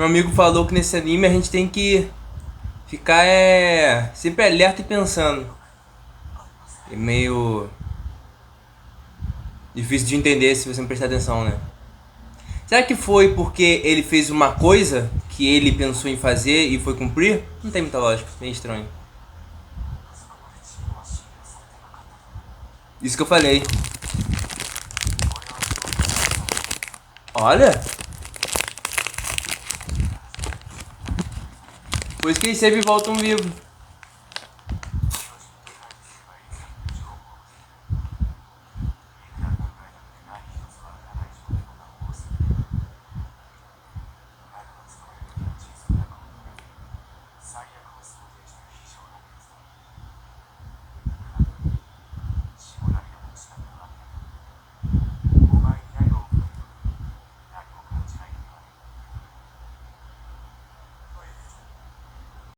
Meu amigo falou que nesse anime a gente tem que ficar sempre alerta e pensando. É meio difícil de entender se você não prestar atenção, né? Será que foi porque ele fez uma coisa que ele pensou em fazer e foi cumprir? Não tem muita lógica, meio estranho. Isso que eu falei. Olha, por isso que eles sempre voltam vivos.